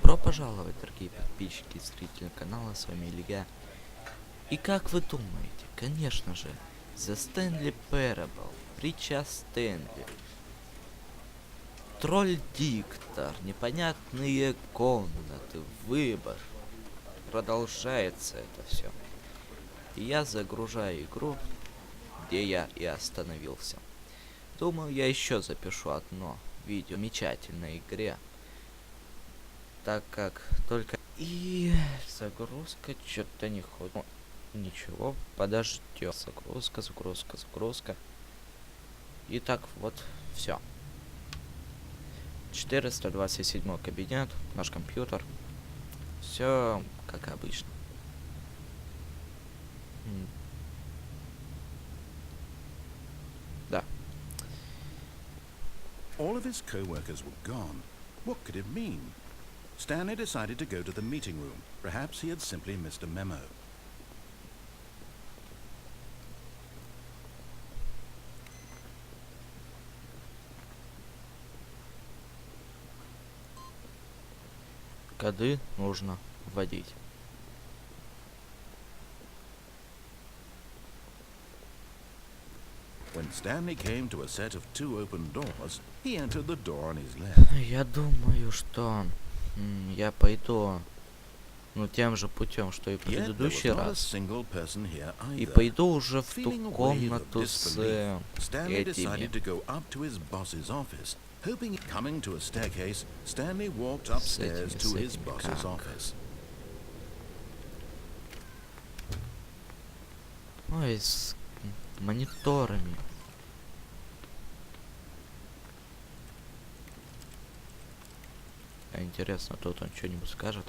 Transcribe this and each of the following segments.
Добро пожаловать, дорогие подписчики и зрители канала, с вами Илья. И как вы думаете, конечно же, The Stanley Parable, притча о Стэнли, тролль Диктор, непонятные комнаты, выбор. Продолжается это все. И я загружаю игру, где я и остановился. Думаю, я еще запишу одно видео о замечательной игре, так как только и загрузка что-то не ходит. Ничего, подождем. Загрузка. Итак, вот все. 427 кабинет, наш компьютер. Все как обычно. Да. All of his co-workers were gone. What could it mean? Stanley decided to go to the meeting room. Perhaps he had simply missed a memo. Коды нужно вводить. When Stanley came to a set of two open doors, he entered the door on his left. Я думаю, что я пойду тем же путем, что и в предыдущий раз. И пойду уже в ту комнату с этими. Coming to a staircase, Stanley walked upstairs to his boss's office. Ой, с мониторами. Интересно, тут он что-нибудь скажет?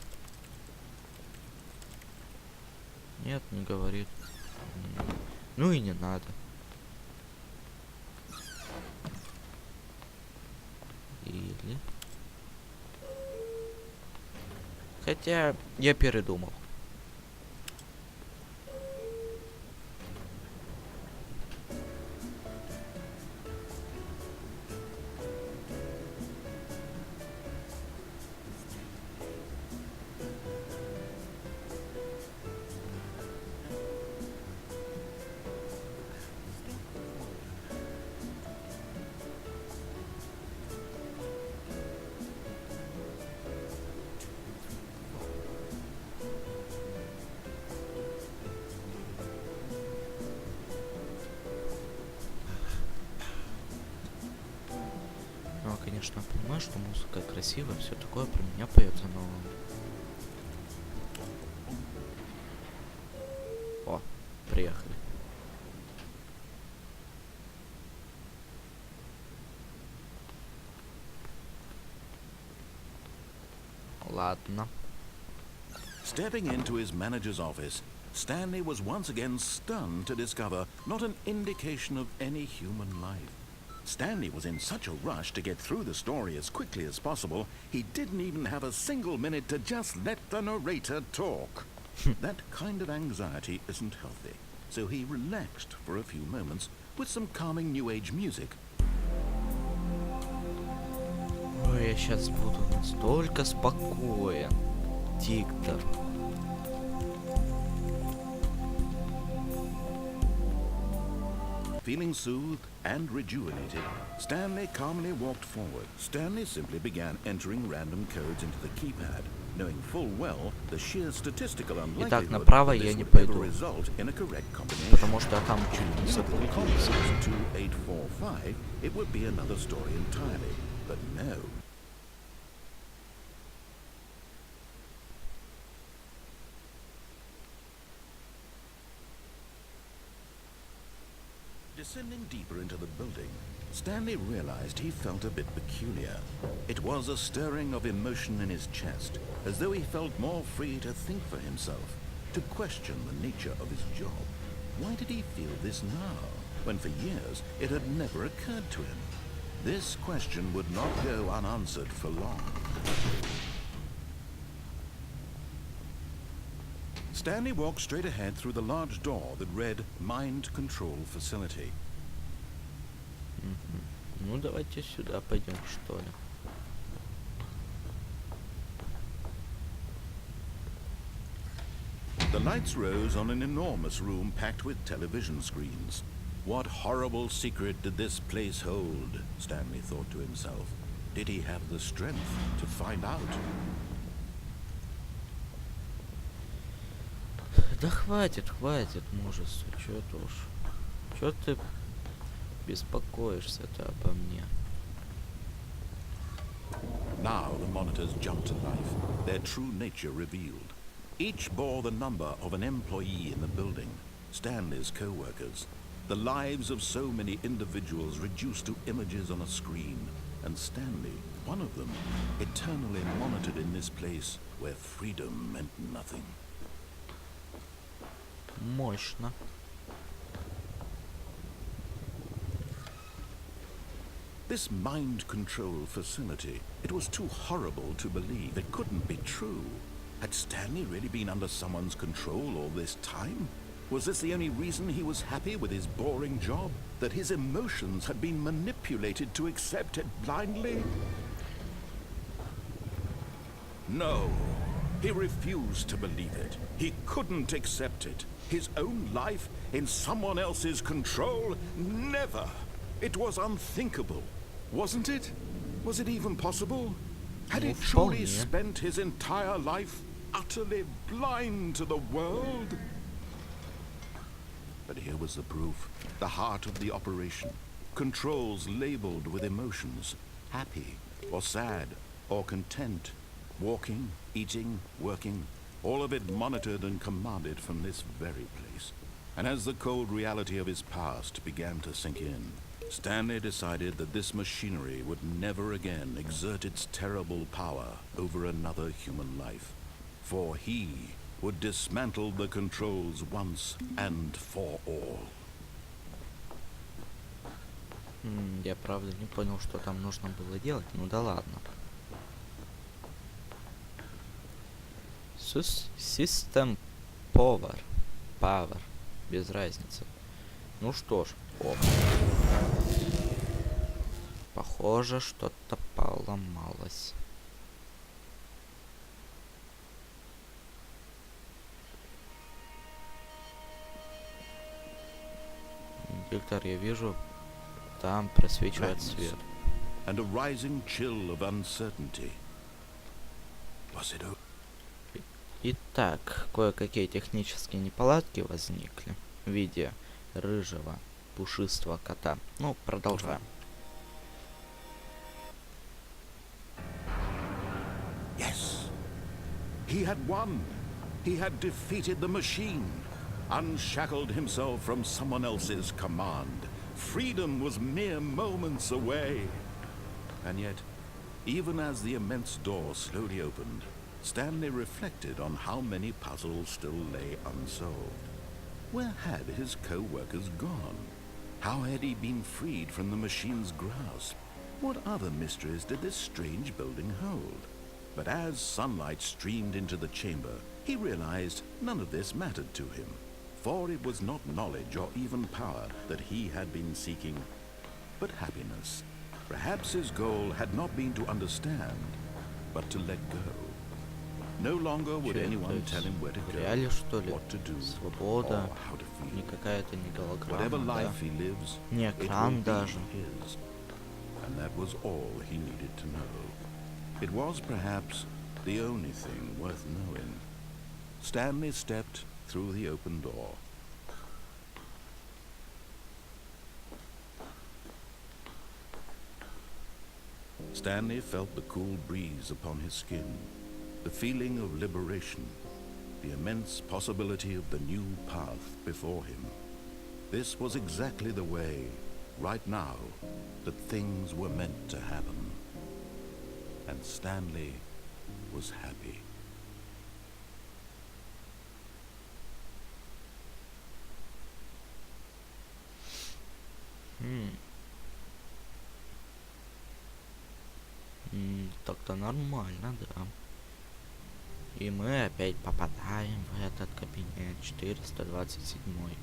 Нет, не говорит. Ну и не надо. Или... Хотя я передумал. Конечно, я понимаю, что музыка красивая, все такое про меня поется, но... О, приехали. Ладно. Stepping into his manager's office, Stanley was once again stunned to discover not an indication of any human life. Stanley was in such a rush to get through the story as quickly as possible, he didn't even have a single minute to just let the narrator talk. That kind of anxiety isn't healthy, so he relaxed for a few moments with some calming new age music. Ой, я сейчас буду настолько спокоен. Диктор. Feeling soothed and rejuvenated, Stanley calmly walked forward. Stanley simply began entering random codes into the keypad, knowing full well the sheer statistical unlikelihood направо that я this не would ever пойду, result in a correct combination. потому что там чуть не заблудился. 2845, it would be another story entirely. But no. Descending deeper into the building, Stanley realized he felt a bit peculiar. It was a stirring of emotion in his chest, as though he felt more free to think for himself, to question the nature of his job. Why did he feel this now, when for years it had never occurred to him? This question would not go unanswered for long. Stanley walked straight ahead through the large door that read Mind Control Facility. Ну, давайте сюда пойдем, что ли. The lights rose on an enormous room packed with television screens. What horrible secret did this place hold? Stanley thought to himself. Did he have the strength to find out? Да хватит, хватит мужества, чё это уж. Чё ты беспокоишься-то обо мне? Now the monitors jumped to life, their true nature revealed. Each bore the number of an employee in the building, Stanley's co-workers. The lives of so many individuals reduced to images on a screen, and Stanley, one of them, eternally monitored in this place where freedom meant nothing. Мощно. This mind control facility, it was too horrible to believe. It couldn't be true. Had Stanley really been under someone's control all this time? Was this the only reason he was happy with his boring job? That his emotions had been manipulated to accept it blindly? No. He refused to believe it. He couldn't accept it. His own life in someone else's control? Never. It was unthinkable. Wasn't it? Was it even possible? Had he truly spent his entire life utterly blind to the world? But here was the proof. The heart of the operation. Controls labeled with emotions. Happy, or sad, or content. Walking, eating, working. All of it monitored and commanded from this very place. And as the cold reality of his past began to sink in, Stanley decided that this machinery would never again exert its terrible power over another human life. For he would dismantle the controls once and for all. Я правда не понял, что там нужно было делать. Ну да ладно. System Power. Power. Без разницы. Ну что ж. Оп. Похоже, что-то поломалось. Диктор, я вижу, там просвечивает свет. And a rising chill of uncertainty. Was it Итак, кое-какие технические неполадки возникли в виде рыжего пушистого кота. Ну, продолжаем. Yes. He had won. He had defeated the machine. Unshackled himself from someone else's command. Freedom was mere moments away. And yet, even as the immense door slowly opened, Stanley reflected on how many puzzles still lay unsolved. Where had his co-workers gone? How had he been freed from the machine's grasp? What other mysteries did this strange building hold? But as sunlight streamed into the chamber, he realized none of this mattered to him. For it was not knowledge or even power that he had been seeking, but happiness. Perhaps his goal had not been to understand, but to let go. No longer would anyone tell him where to go, what to do, Свобода, or how to feel. не какая-то не Whatever голограмма, да? life he lives, Не it will экран be даже. his. And that was all he needed to know. It was perhaps the only thing worth knowing. Stanley stepped through the open door. Stanley felt the cool breeze upon his skin, the feeling of liberation, the immense possibility of the new path before him. This was exactly the way, right now, that things were meant to happen. And Stanley was happy. Так-то нормально, да. И мы опять попадаем в этот кабинет 427.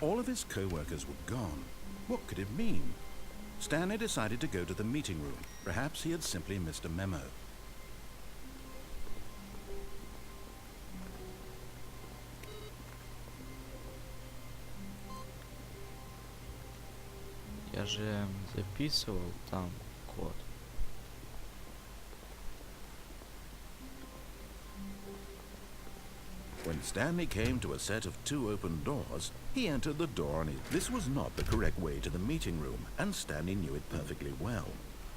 All of his co-workers were gone. What could it mean? Stanley decided to go to the meeting room. Perhaps he had simply missed a memo. Я же записывал там код. When Stanley came to a set of 2 open doors, he entered the door on his... This was not the correct way to the meeting room, and Stanley knew it perfectly well.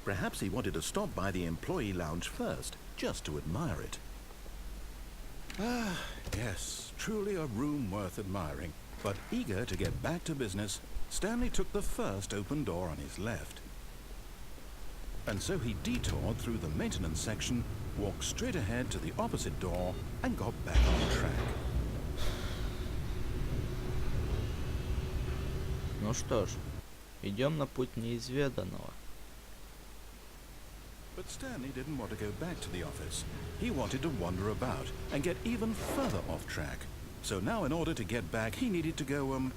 Perhaps he wanted to stop by the employee lounge first, just to admire it. Ah, yes, truly a room worth admiring. But eager to get back to business, Stanley took the first open door on his left. And so he detoured through the maintenance section, walked straight ahead to the opposite door, and got back on track. Ну что ж, идем на путь неизведанного. But Stanley didn't want to go back to the office. He wanted to wander about and get even further off track. So now in order to get back, he needed to go,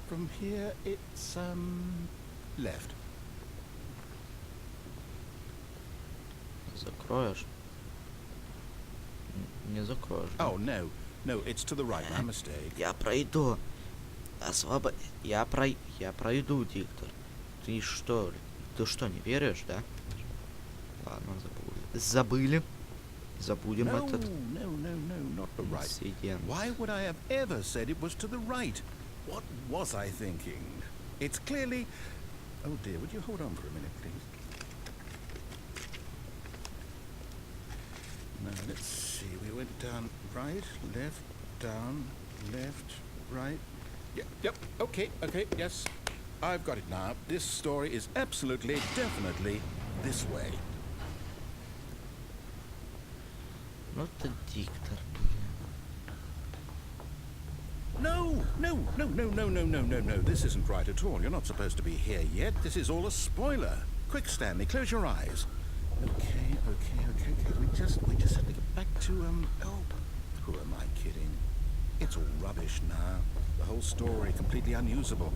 from here it's, left. Закроешь? Не закроешь. Oh, no. No, it's to the right. My mistake. Я пройду. Я пройду, Диктор. Ты что, не веришь, да? Ладно, забыли. Забудем этот No, not the right. инцидент. Why would I have ever said it was to the right? What was I thinking? It's clearly... Oh dear, would you hold on for a minute, please? Now, let's see. We went down right, left, down, left, right. Yep, okay, yes. I've got it now. This story is absolutely, definitely this way. Ну ты диктор, блин. No. This isn't right at all. You're not supposed to be here yet. This is all a spoiler. Quick, Stanley, close your eyes. Okay. We just have to get back to, oh, who am I kidding? It's all rubbish now. The whole story completely unusable.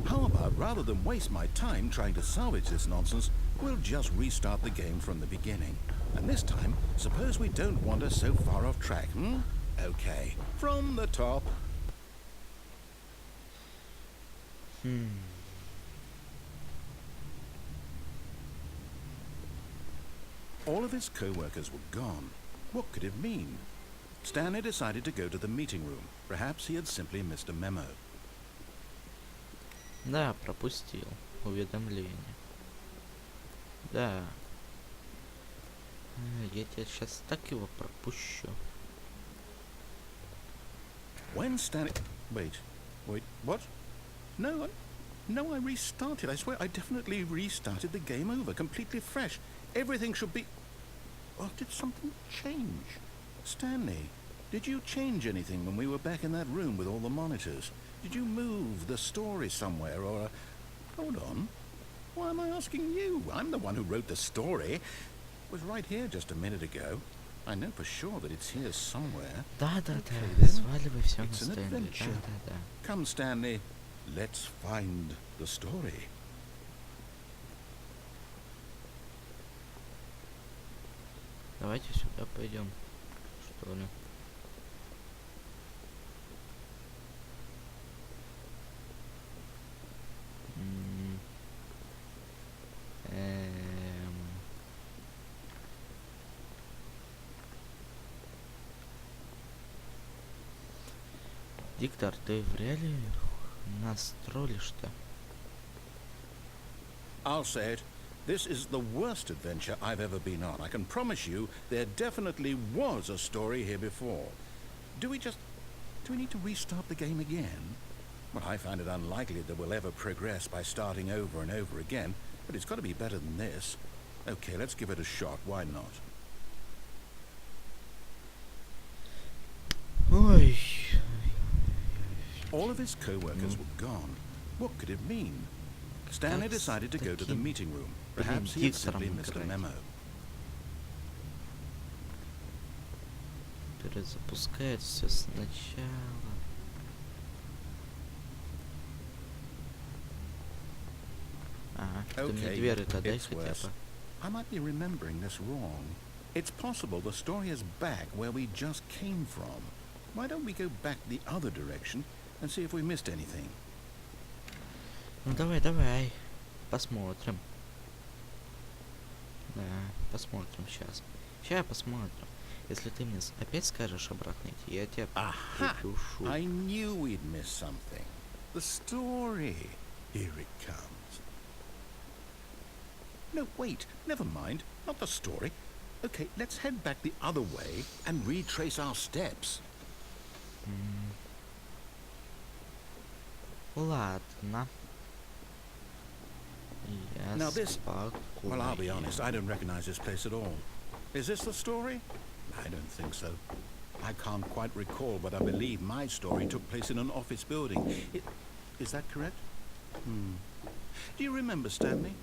How about, rather than waste my time trying to salvage this nonsense, we'll just restart the game from the beginning. And this time, suppose we don't wander so far off track, Okay, from the top. All of his co-workers were gone. What could it mean? Stanley decided to go to the meeting room. Perhaps he had simply missed a memo. Да, пропустил уведомление. Да. Я тебя сейчас так его пропущу. When Stanley... Wait, what? No, I restarted. I swear, I definitely restarted the game over, completely fresh. Everything should be... Or did something change? Stanley, did you change anything when we were back in that room with all the monitors? Did you move the story somewhere, or... Hold on. Why am I asking you? I'm the one who wrote the story. It was right here just a minute ago. I know for sure that it's here somewhere. Да. Okay, Сваливай все на it's an Стэнли. adventure. Да. Come, Stanley. Let's find the story. Давайте сюда пойдем, что ли. Диктор, ты в реале нас троллишь-то? I'll say it. This is the worst adventure I've ever been on. I can promise you there definitely was a story here before. Do we need to restart the game again? Well, I find it unlikely that we'll ever progress by starting over and over again, but it's got to be better than this. Okay, let's give it a shot. Why not? Ой. All of his co-workers were gone. What could it mean? Stanley decided to go to the meeting room. Perhaps he had simply missed a memo. Перезапускает все сначала. Ага, ты мне Okay, дверь-то дай it's хотя worse. бы. I might be remembering this wrong. It's possible the story is back where we just came from. Why don't we go back the other direction and see if we missed anything. Ну давай. Посмотрим. Да, посмотрим сейчас. Сейчас посмотрим. Если ты мне опять скажешь обратно идти, я тебя Aha! придушу. I knew we'd missed something. The story. Here it comes. No, wait. Never mind. Not the story. Okay, let's head back the other way and retrace our steps. Ладно. Я Now this... спокоен. Well, I'll be honest, I don't recognize this place at all. Is this the story? I don't think so. I can't quite recall, but I believe my story took place in an office building. Is that correct? Do you remember, Stanley?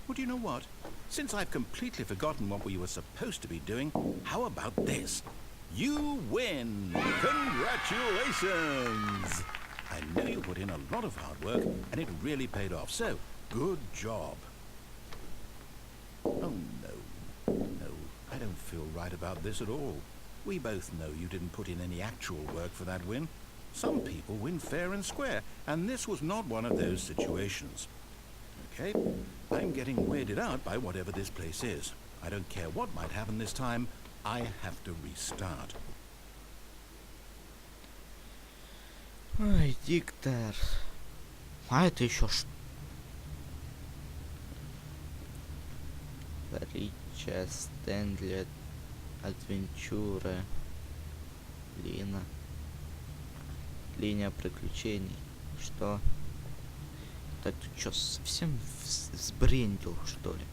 Well, do you know what? Since I've completely forgotten what we were supposed to be doing, how about this? You win! Congratulations! I know you put in a lot of hard work, and it really paid off, so good job. Oh, no. No, I don't feel right about this at all. We both know you didn't put in any actual work for that win. Some people win fair and square, and this was not one of those situations. Okay, I'm getting weirded out by whatever this place is. I don't care what might happen this time, I have to restart. Ой, Диктор. А это еще что? Притча Стэнли, адвенчура, линия приключений. Что? Так ты чё, совсем сбрендил, что ли?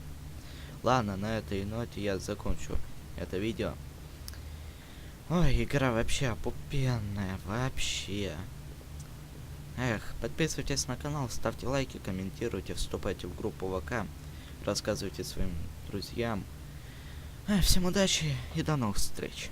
Ладно, на этой ноте я закончу это видео. Ой, игра вообще опупенная, вообще. Эх, подписывайтесь на канал, ставьте лайки, комментируйте, вступайте в группу ВК, рассказывайте своим друзьям. Всем удачи и до новых встреч.